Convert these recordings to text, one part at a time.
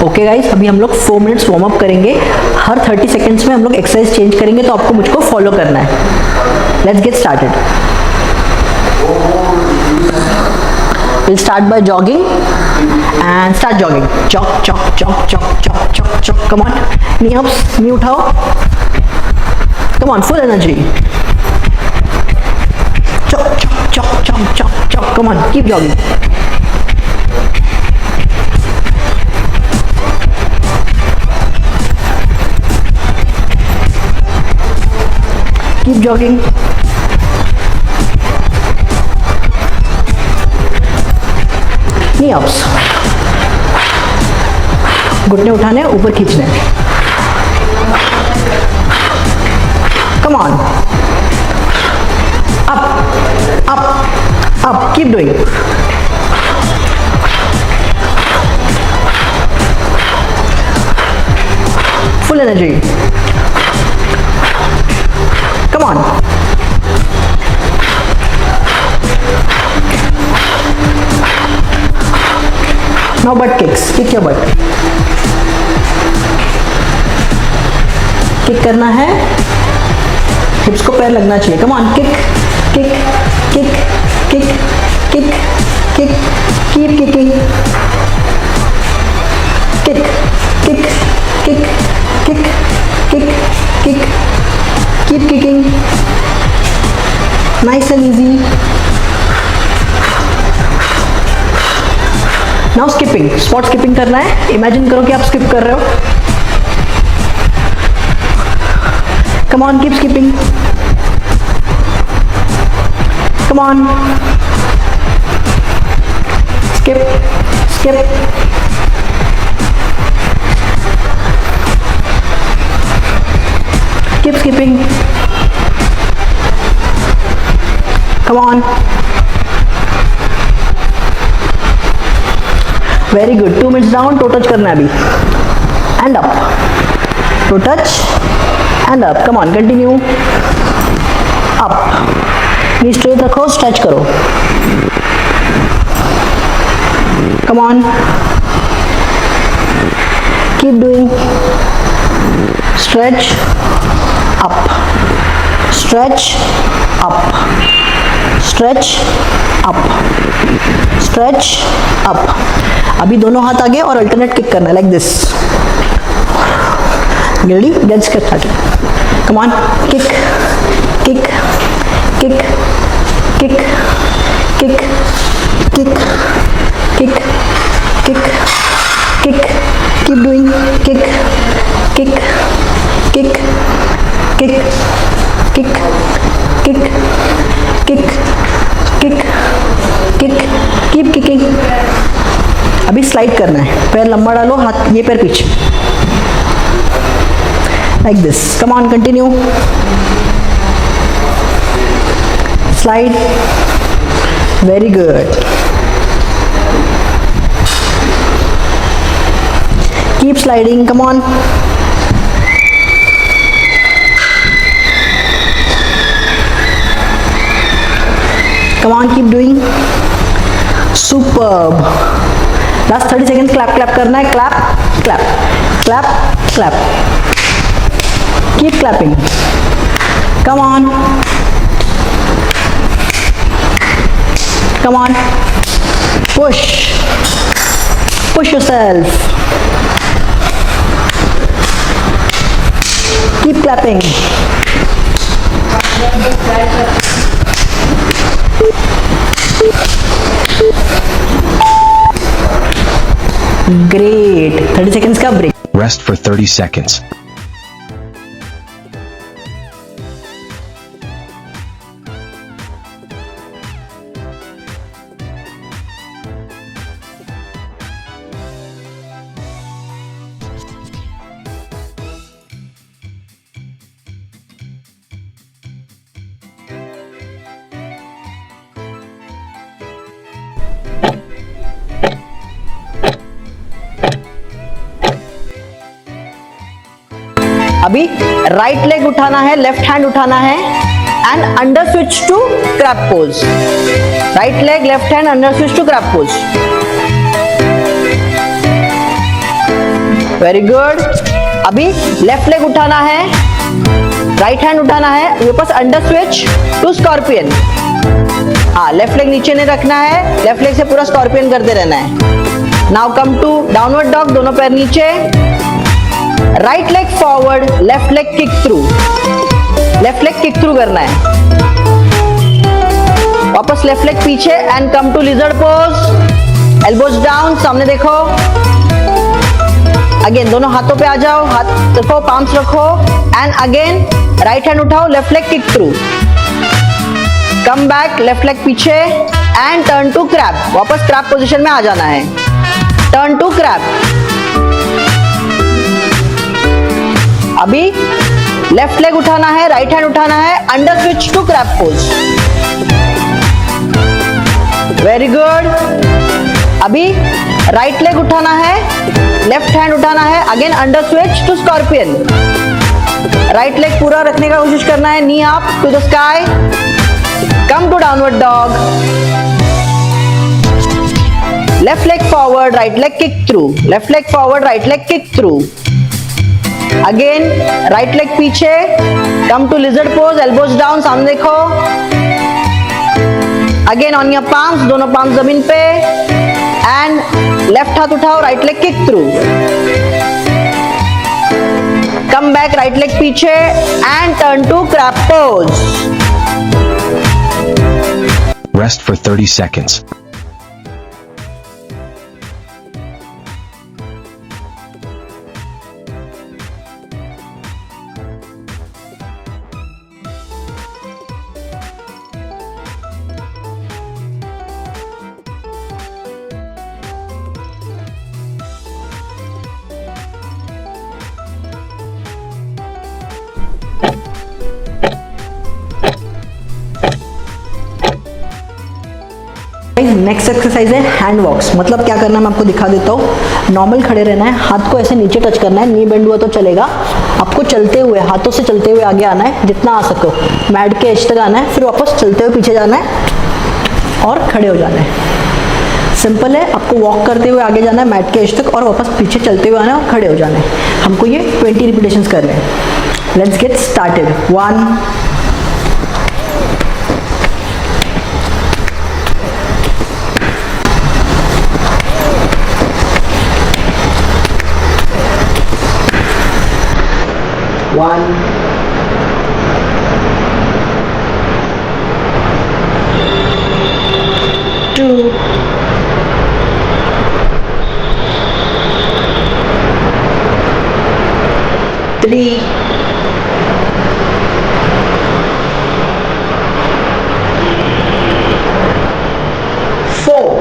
Okay guys, अभी हम लोग 4 मिनट्स वार्म अप करेंगे। हर 30 सेकेंड्स में हम लोग एक्सरसाइज चेंज करेंगे, तो आपको मुझको फॉलो करना है। Let's get started. Will start by jogging and start jogging. चॉक चॉक चॉक चॉक चॉक चॉक चॉक। Come on, knee ups, knee उठाओ। Come on, full energy. चॉक चॉक चॉक चॉक चॉक चॉक। Come on, keep jogging. Keep jogging. Knee ups. घुटने उठाने, ऊपर खींचने। Come on. Up, up, up. Keep doing. Full energy. Come on. Now butt kicks. Kick your butt. Kick करना है, हिप्स को पैर लगना चाहिए। Come on, kick, kick, kick, kick, kick, kick. Keep kicking. Kick, kick, kick, kick, kick, kick. Keep kicking. Nice and easy. Now skipping. Spot skipping करना है। Imagine करो कि आप skip कर रहे हो। Come on, keep skipping. Come on. Skip, skip. Keep skipping. Come on. Very good. 2 minutes down. Toe touch करना है अभी. And up. Toe touch. And up. Come on. Continue. Up. Knee straight रखो. Stretch करो. Come on. Keep doing. Stretch. Up. Stretch. Up. Stretch. Up. Stretch. Up. अभी दोनों हाथ आगे और अल्टरनेट किक करना है, like this. Ready? Let's get started. Come on, kick, kick, kick, kick, kick, kick, kick, kick, kick. Keep doing. Kick, kick, kick, kick, kick, kick, kick, kick, kick. Keep kicking. अभी slide करना है, पैर लंबा डालो, हाथ ये पैर पीछे, like this. Come on, continue. Slide. Very good. Keep sliding. Come on. Come on, keep doing. Superb. Last 30 seconds. Clap, clap करना है. Clap, clap, clap, clap. Keep clapping. Come on. Come on. Push. Push yourself. Keep clapping. Great. 30 seconds का break. Rest for 30 seconds. अभी right leg उठाना है, left hand उठाना है and under switch to crab pose. Right leg, left hand, under switch to crab pose. Very good. अभी left leg उठाना है, right hand उठाना है, वापस अंडर स्विच टू स्कॉर्पियन। हाँ, लेफ्ट लेग नीचे नहीं रखना है, लेफ्ट लेग से पूरा स्कॉर्पियन करते रहना है। Now come to downward dog, दोनों पैर नीचे, right leg forward, left leg kick through, left leg kick through करना है। वापस लेफ्ट लेग पीछे and come to lizard pose, elbows down, सामने देखो। अगेन दोनों हाथों पे आ जाओ, हाथ रखो, पाम्स रखो एंड अगेन राइट हैंड उठाओ, left leg kick through, come back, left leg पीछे एंड टर्न टू क्रैब। वापस क्रैब पोजीशन में आ जाना है, टर्न टू क्रैब। अभी लेफ्ट लेग उठाना है, राइट हैंड उठाना है, under switch to crab pose. Very good. अभी राइट लेग उठाना है, लेफ्ट हैंड उठाना है, again under switch to scorpion. Right leg पूरा रखने का कोशिश करना है, नी up to the sky, come to downward dog, left leg forward, right leg kick through, left leg forward, right leg kick through. Again right leg पीछे, come to lizard pose, elbows down, सामने देखो। Again on your palms, दोनों palms जमीन पे and left हाथ उठाओ, right leg kick through, come back, right leg पीछे and turn to crab pose. Rest for 30 seconds. Next exercise है hand वॉक्स। मतलब क्या करना है मैं आपको दिखा देता हूँ। नॉर्मल खड़े रहना है, हाथ को ऐसे नीचे टच करना है, नी बेंड हुआ तो चलेगा। आपको चलते हुए, हाथों से चलते हुए आगे आना है, जितना आ सको मैट के एज तक आना है, फिर वापस चलते हुए पीछे जाना है और खड़े हो जाना है। सिंपल है, आपको वॉक करते हुए आगे जाना है मैट के एज तक और वापस पीछे चलते हुए आना है और खड़े हो जाना है। हमको ये 20 रिपीटेशंस करने हैं। Let's get started. 1 1 2 3 4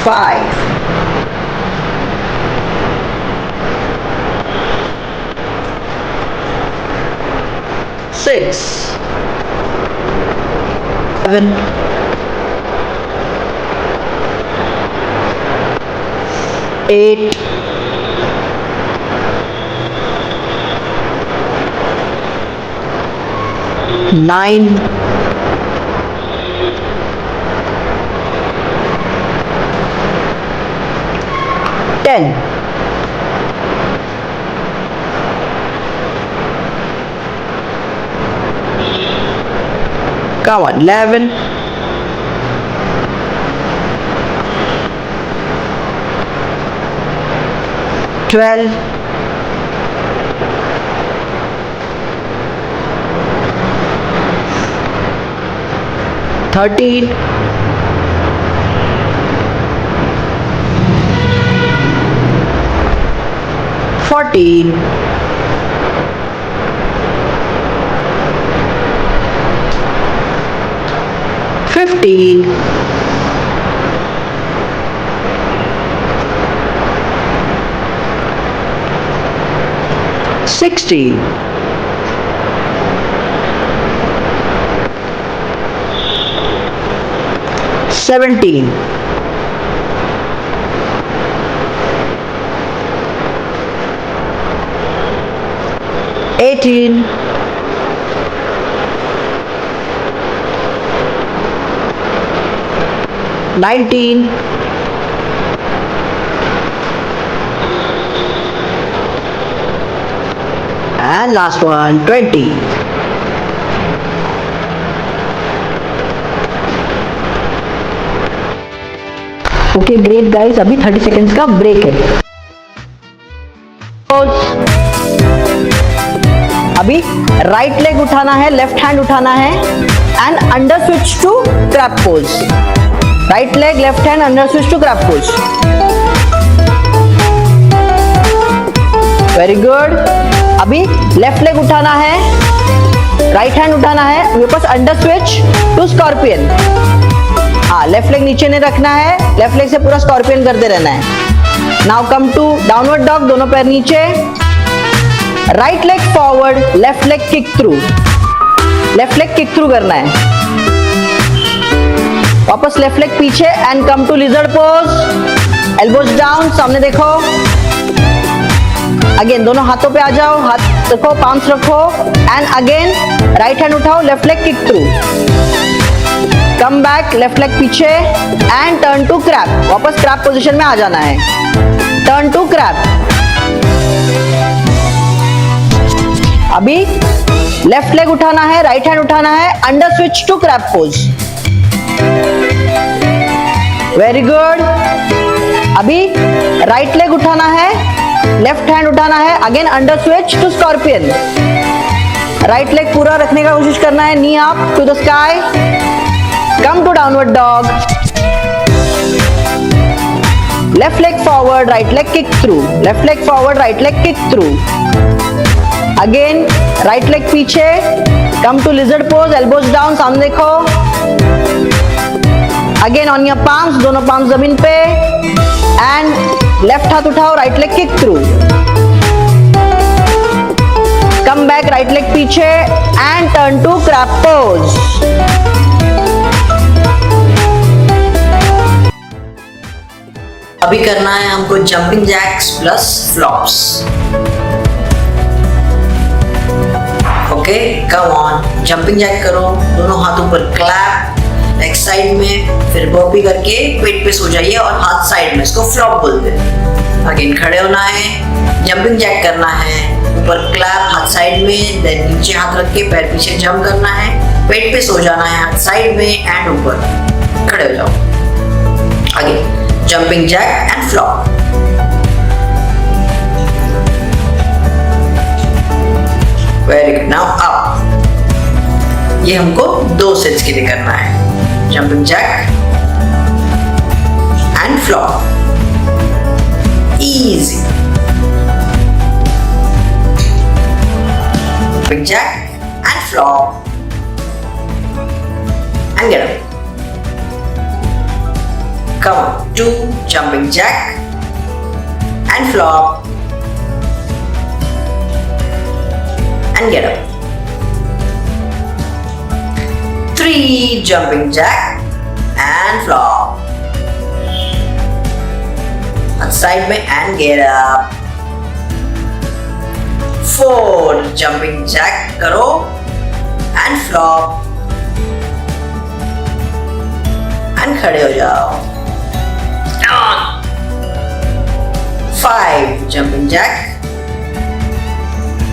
5 6 7 8 9 10 Come on, 11 12 13 14 15 16 17 18 19, and last one, 20. Okay great guys, अभी 30 सेकेंड्स का ब्रेक है। अभी राइट लेग उठाना है, लेफ्ट हैंड उठाना है and under switch to crab pose. Right leg, left hand, under switch to crab pose. Very good. अभी left leg उठाना है, राइट हैंड उठाना है, वापस अंडर स्विच टू स्कॉर्पियन। हाँ, लेफ्ट लेग नीचे नहीं रखना है, लेफ्ट लेग से पूरा स्कॉर्पियन करते रहना है। Now come to downward dog, दोनों पैर नीचे, right leg forward, left leg kick through. Left leg kick through करना है, वापस लेफ्ट लेग पीछे and come to lizard pose. Elbows down, सामने देखो। अगेन दोनों हाथों पे आ जाओ, हाथ रखो, पाम्स रखो एंड अगेन राइट हैंड उठाओ, left leg kick through. Come back, left leg पीछे एंड टर्न टू क्रैब। वापस क्रैब पोजीशन में आ जाना है। Turn to crab. अभी लेफ्ट लेग उठाना है, राइट हैंड उठाना है, under switch to crab pose. Very good. अभी राइट लेग उठाना है, लेफ्ट हैंड उठाना है, again under switch to scorpion. Right leg पूरा रखने का कोशिश करना है, नी up to the sky. Come to downward dog. Left leg forward, right leg kick through. Left leg forward, right leg kick through. Again right leg पीछे, come to lizard pose, elbows down, सामने देखो। Again on your palms, दोनों palms जमीन पे and left हाथ उठाओ, right leg kick through. Come back, right leg पीछे and turn to crab pose. अभी करना है हमको jumping jacks plus flops. Okay, come on, jumping Jack करो, दोनों हाथ ऊपर, क्लैप लेग साइड में, फिर बर्पी करके पेट पे सो जाइए और हाथ साइड में, इसको फ्लॉप बोलते हैं। अगेन खड़े होना है, जंपिंग जैक करना है, ऊपर क्लैप, हाथ साइड में, देन नीचे हाथ रख के पैर पीछे जंप करना है, पेट पे सो जाना है, हाथ साइड में एंड ऊपर, खड़े हो जाओ। Again jumping jack and flop. Very good. Now up. ये हमको 2 सेट्स के लिए करना है। Jumping jack and flop. Easy. Jumping jack and flop. And get up. Come on, 2 jumping jack and flop and get up. 3 jumping jack and flop on side में and get up. 4 jumping jack करो and flop and खड़े हो जाओ. 5 jumping jack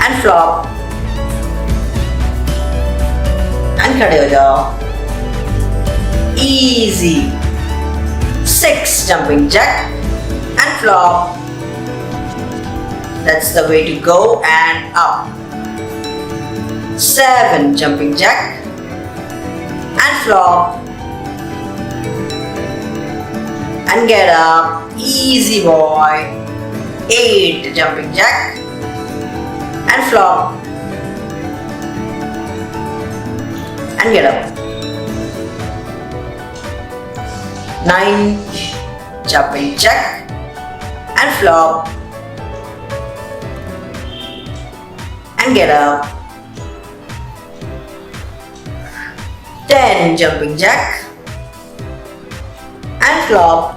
and flop and खड़े हो जाओ. Easy. 6 jumping jack and flop. That's the way to go and up. 7 jumping jack and flop and get up. Easy boy. 8 jumping jack and flop and get up. 9 jumping jack and flop and get up. 10 jumping jack and flop.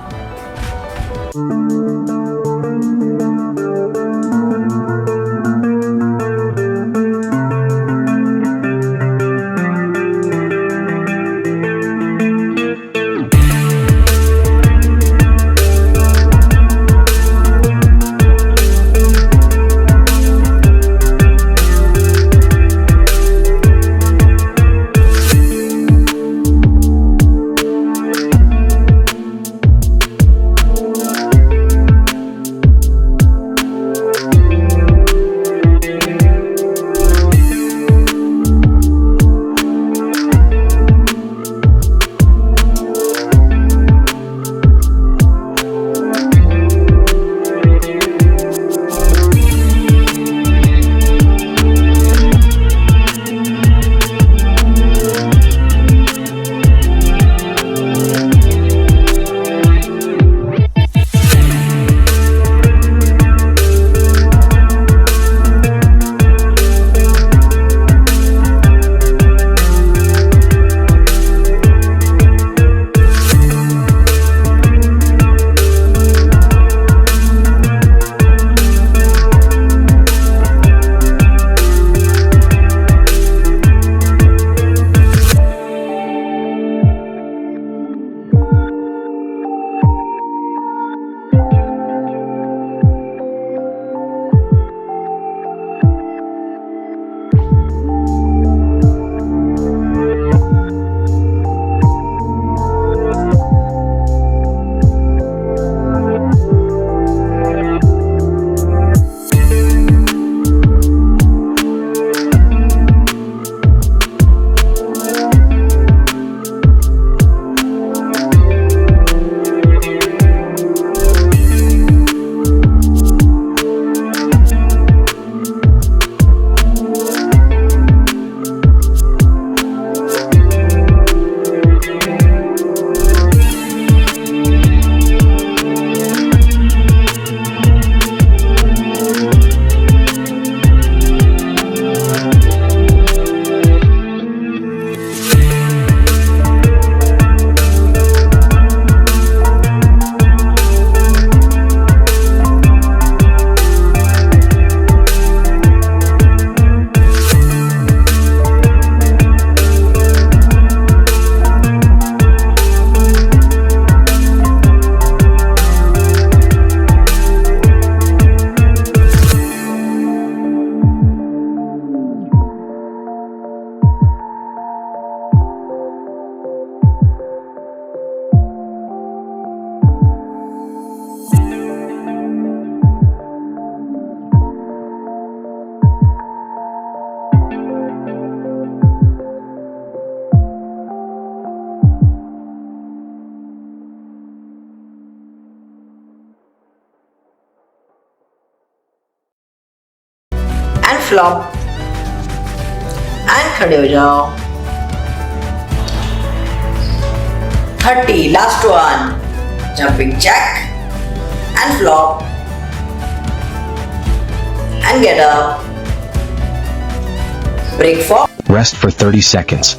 flop and खड़े हो जाओ. 30, last one. Jumping jack and flop and get up. Break for Rest for 30 seconds.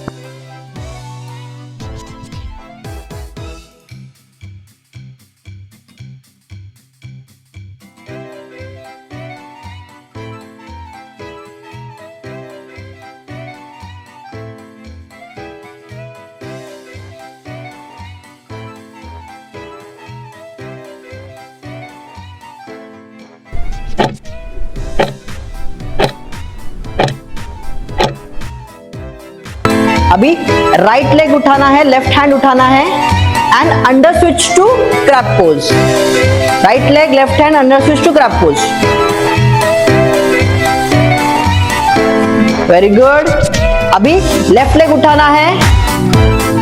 अभी right leg उठाना है, left hand उठाना है and under switch to crab pose. Right leg, left hand, under switch to crab pose. Very good. अभी left leg उठाना है,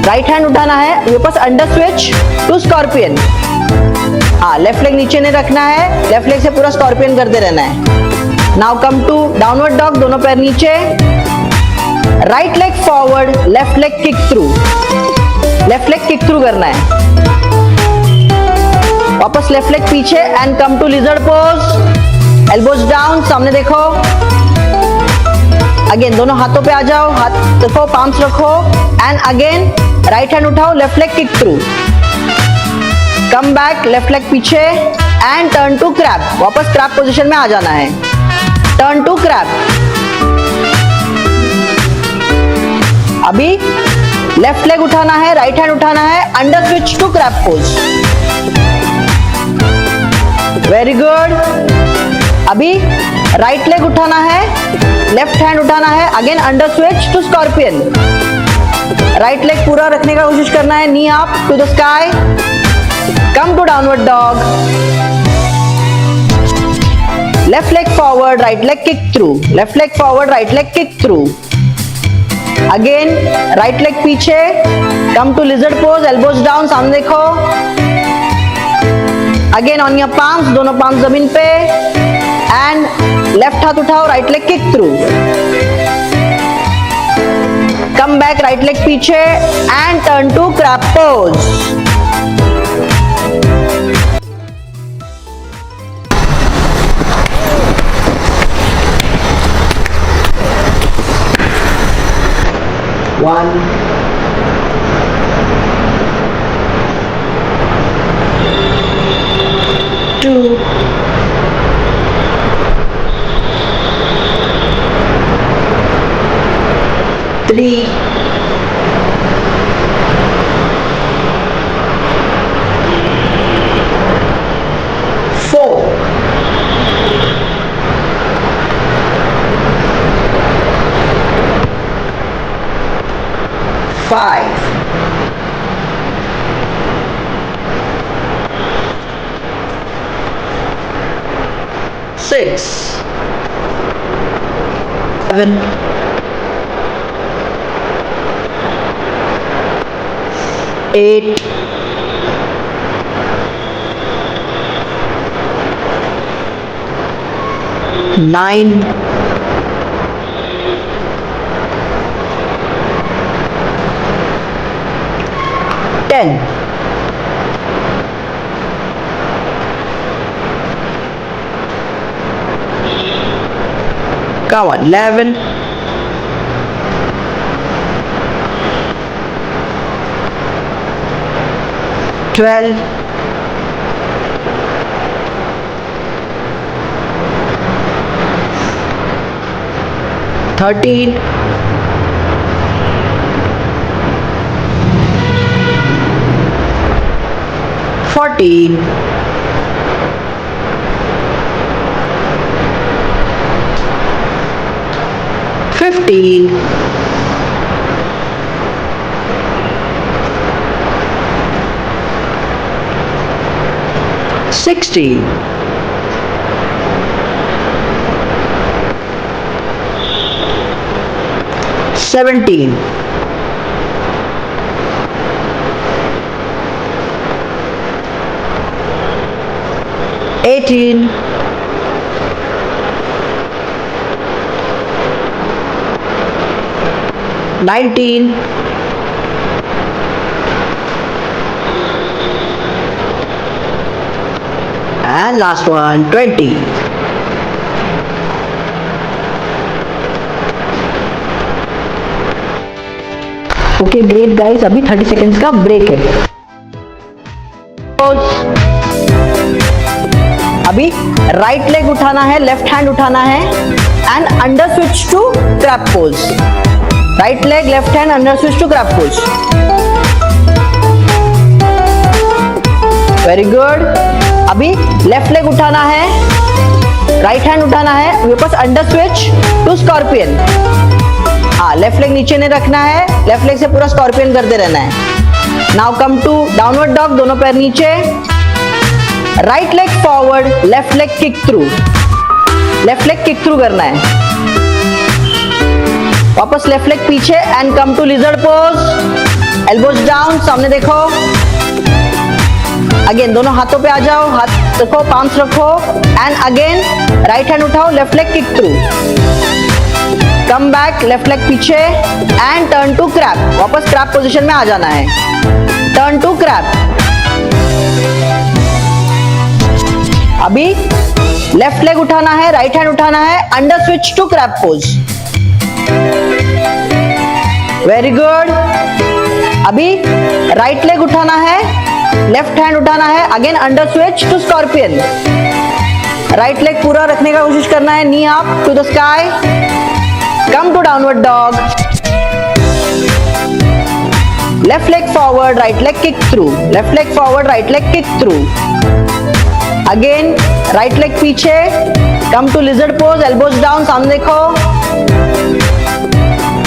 right hand उठाना है, वापस अंडर स्विच टू स्कॉर्पियन. हाँ, लेफ्ट लेग नीचे नहीं रखना है, लेफ्ट लेग से पूरा स्कॉर्पियन करते रहना है. Now come to downward dog. दोनों पैर नीचे, right leg forward, left leg kick through. Left leg kick through करना है. वापस लेफ्ट लेग पीछे and come to lizard pose. Elbows down, सामने देखो. अगेन दोनों हाथों पे आ जाओ, हाथ रखो, पाम्स रखो एंड अगेन राइट हैंड उठाओ, left leg kick through. Come back, left leg पीछे एंड टर्न टू क्रैब. वापस क्रैब पोजीशन में आ जाना है. Turn to crab. अभी लेफ्ट लेग उठाना है, राइट हैंड उठाना है, under switch to crab pose. Very good. अभी राइट लेग उठाना है, लेफ्ट हैंड उठाना है, again under switch to scorpion. Right leg पूरा रखने का कोशिश करना है, नी up to the sky. Come to downward dog. Left leg forward, right leg kick through. Left leg forward, right leg kick through. Again right leg पीछे, come to lizard pose, elbows down, सामने देखो. Again on your palms, दोनों palms जमीन पे and left हाथ उठाओ, right leg kick through. Come back, right leg पीछे and turn to crab pose. One, two, three, four, five, six, seven, eight, nine, 10. Come on, 11. 12. 13. 14. 15. 16. 17. 18. 19. And last one, 20. Okay great guys, अभी 30 seconds का break है। अभी right leg उठाना है, left hand उठाना है and under switch to crab pose. Right leg, left hand, under switch to crab pose. Very good. अभी left leg उठाना है, राइट हैंड उठाना है, वापस अंडर स्विच टू स्कॉर्पियन। हाँ, लेफ्ट लेग नीचे नहीं रखना है, लेफ्ट लेग से पूरा स्कॉर्पियन करते रहना है। Now come to downward dog, दोनों पैर नीचे, right leg forward, left leg kick through. Left leg kick through करना है, वापस लेफ्ट लेग पीछे and come to lizard pose. Elbows down, सामने देखो। अगेन दोनों हाथों पे आ जाओ, हाथ रखो, पाम्स रखो एंड अगेन राइट हैंड उठाओ, left leg kick through. Come back, left leg पीछे एंड टर्न टू क्रैप। वापस क्रैप पोजीशन में आ जाना है। Turn to crab. अभी लेफ्ट लेग उठाना है, राइट हैंड उठाना है, under switch to crab pose. Very good. अभी राइट लेग उठाना है, लेफ्ट हैंड उठाना है, again under switch to scorpion. Right leg पूरा रखने का कोशिश करना है, नी up to the sky. Come to downward dog. Left leg forward, right leg kick through. Left leg forward, right leg kick through. Again right leg पीछे, come to lizard pose, elbows down, सामने देखो।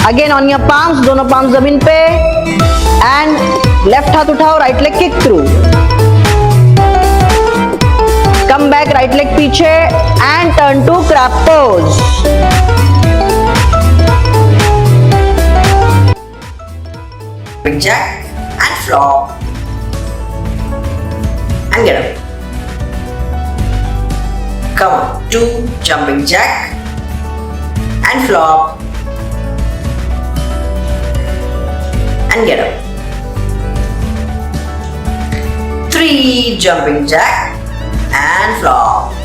Again on your palms, दोनों palms जमीन पे and left हाथ उठाओ, right leg kick through. Come back, right leg पीछे and turn to crab pose. Jumping jack and flop and get up. Come on, 2 jumping jack and flop and get up. 3 jumping jack and flop.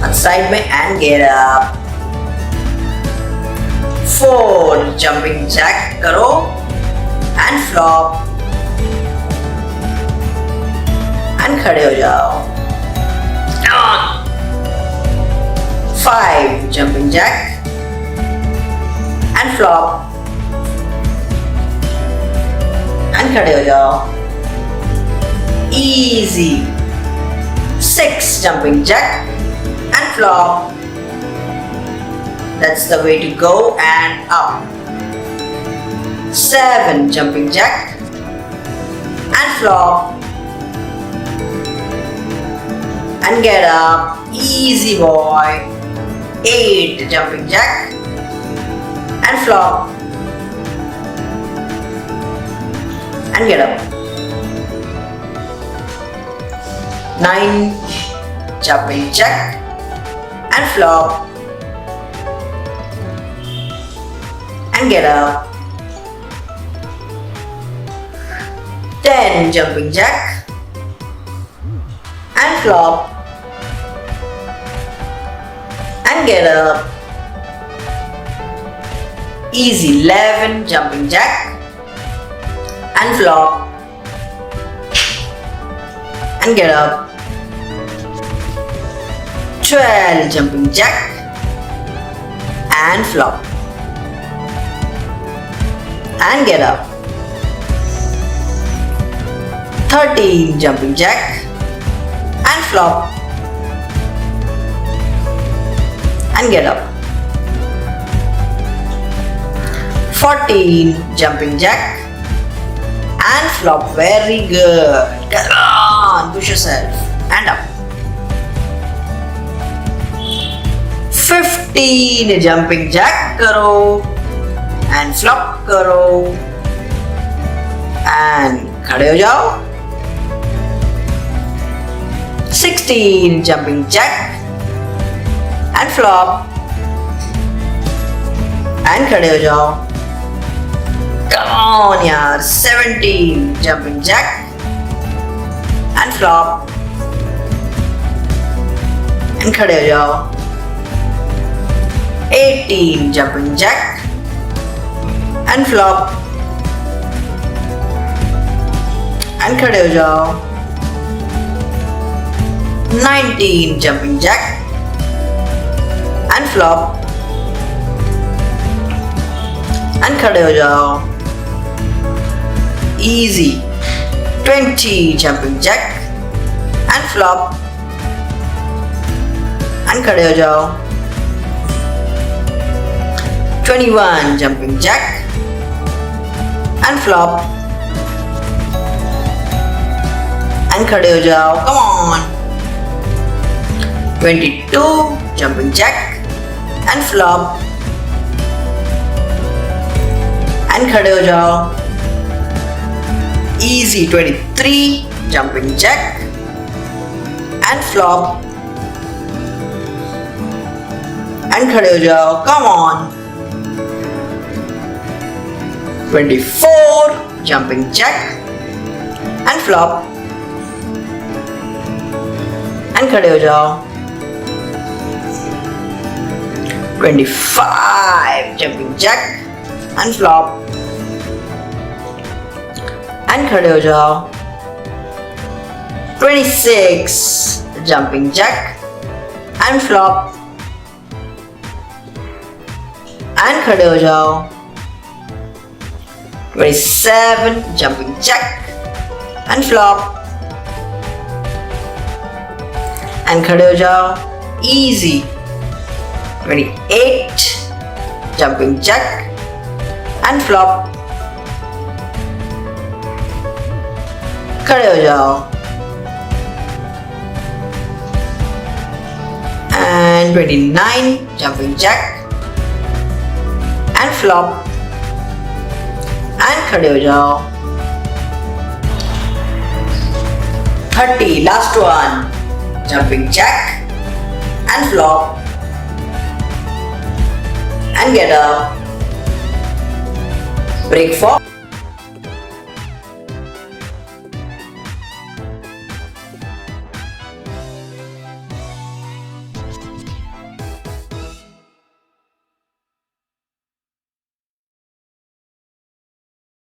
On side में and get up. 4 jumping jack करो and flop and खड़े हो जाओ। 5 jumping jack and flop and खड़े हो जाओ। Easy। 6 jumping jack and flop। That's the way to go and up. 7 jumping jack and flop and get up. Easy boy. 8 jumping jack and flop and get up. 9 jumping jack and flop and get up. 10 jumping jack and flop and get up. Easy. 11 jumping jack and flop and get up. 12 jumping jack and flop and get up. 13 jumping jack and flop and get up. 14 jumping jack and flop. Very good. Come on, push yourself and up. 15 jumping jack करो and flop करो and खड़े हो जाओ. 16 jumping jack and flop and खड़े हो जाओ. Come on यार. 17 jumping jack and flop. And खड़े हो जाओ. 18 jumping jack and flop. And खड़े हो जाओ. 19 jumping jack and flop. And खड़े हो जाओ. Easy. 20 jumping jack and flop. And खड़े हो जाओ. 21 jumping jack and flop. And खड़े हो जाओ. Come on. 22 jumping jack and flop. And खड़े हो जाओ. Easy. 23 jumping jack and flop. And खड़े हो जाओ. Come on. 24 jumping jack and flop. And खड़े हो जाओ. 25 jumping jack and flop. And खड़े हो जाओ. 26 jumping jack and flop. And खड़े हो जाओ. 27 jumping jack and flop. And खड़े हो जाओ. Easy. 28 jumping jack and flop. खड़े हो जाओ. And 29 jumping jack and flop. And खड़े हो जाओ. 30 last one jumping jack and flop. And get up. Break for